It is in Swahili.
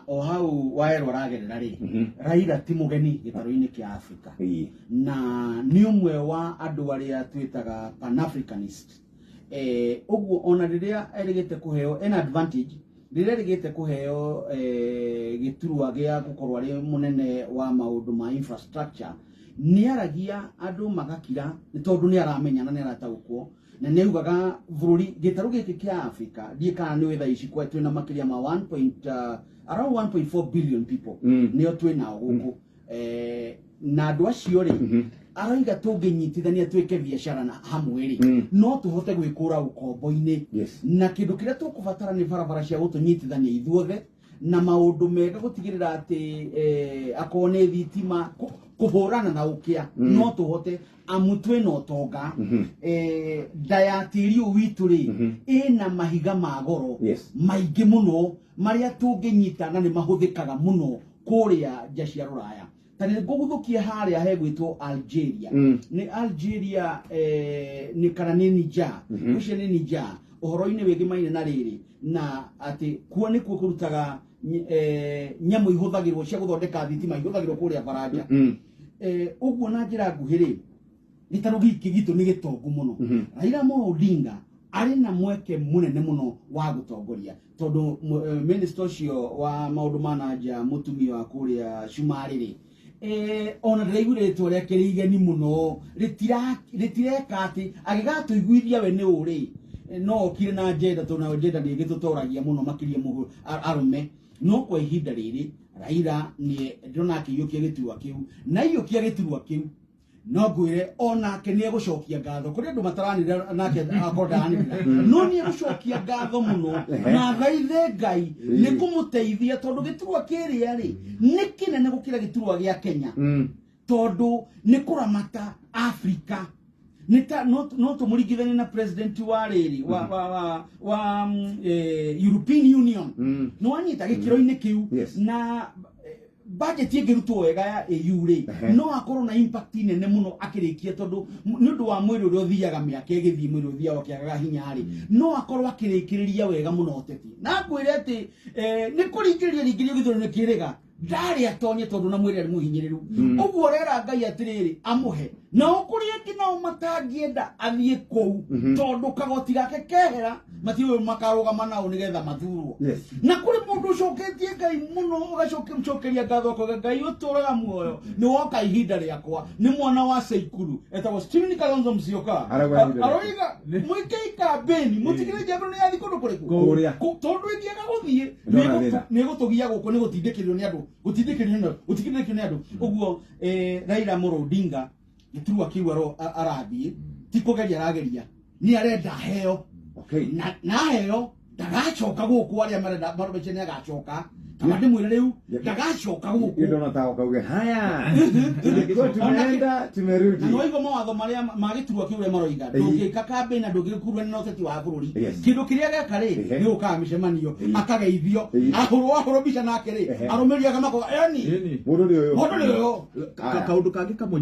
o hau waero ragerera ri Raila ti mugeni gitaro-ini kia Africa na ni umwe wa andu aria twitaga Pan-Africanist uguo ona riria erigite kuheo en advantage riria erigite kuheo giturwa gia gukorwo ari munene wa maundu ma infrastructure ni aragia andu magakira ni tondu ni aramenya na ni arataukwo na ni ugaga bururi gitaro giki kia Africa dieka ni wetha ici kwa twina makiria ma around 1.4 billion people nio twina guku na andu acio ri araiga tunginyitithania twike biashara na hamwe ri no tuhote gwikura ukombo-ini na kindu kiria tukubatara ni barabara cia gutunyitithania ithuothe na maundu mega gutigirira ati akone thitima kuhurana na ukia no tuhote amutwe no tonga dayatiri witu ri ina mahiga magoro maingi muno maria tunginyitana ni mahuthikaga muno kuria nja cia ruraya tani nguguthukie haria hegwitwo Algeria ni Algeria ni kana ni Niger ucio ni Niger uhoro-ini wigi maine na riri na ati kuo ni kuo kurutaga nyamu ihuthagirwo cia guthondeka thitima ihuthagirwo kuria Baranja uguo na njira nguhiri gitaro giki gitu ni gitongu muno Raila Amolo Odinga ari na mweke munene muno wa gutongoria tondu minister ucio wa maundu manaja mutumia wa kuria Shumariri ona ndiraiguire ritwa riake rigeni muno ritireka ati agigatuiguithia we ni uri no kire na agenda tondu na agenda ni gitutoragia muno makiria arume no kwa ihinda riri Raila ni ndona akiyukia giturwa kiu na iyukia giturwa kiu no ngwire ona ke ni egucokia ngatho kuri andu mataranira nake akordanira no ni egucokia ngatho muno na thaithe Ngai ni kumuteithia tondu giturwa kiria ri ni kinene gukira giturwa gia Kenya tondu ni kuramata Africa nita no tumuringithania na president wa riri wa European Union no anyita gikiro-ini kiu na budget yegirutwo wega ya EU ri no akorwo na impact nene muno akirikia tondu ni undu wa mwiri uria uthiaga miaka igithii mwiri uthiaga kiagaga hinya ri no akorwo akirikiriria wega muno oteti na ngwire ati ni kuringiriria ringirio githuro ni kiriga ndari atonye tondu na mwiri ari muhinyiriru uguo rera Ngai atiriri amuhe na ukuria nginao matangienda athie kou tondu kagoti gake kehera matiwe makarugama nao nigetha mathurwo na kuri mundu ucoketie Ngai muno ugacokeria ngatho kwa Ngai uturaga muoyo ni woka ihinda riakwa ni mwana wa Seikuru etagwo Stephen Kalonzo Musyoka aroiga mwikei campaign mutigire njendo ni yathi kundu kuriku tondu ingiaga guthie ni gutugia guku ni gutindikirio ni andu gutindikirio ni andu uguo Raila Amolo Odinga giturwa kiu arathie ti kugeria arageria ni arenda heo na heo ndagacoka guku aria marenda marobeche ni agacoka kama ndimwire riu ndagacoka guku ndio nataka ukauge haya tumeenda tumerudi no igo mawatho maria magiturwa kiu maroiga ndungika campaign na ndungikurwa ni noteti wa bururi kindu kiria gaka ri ni uka micemanio akageithio ahurwo bica nake ri arumiriaga mako yani bururi uyu kaundu kangi kamwe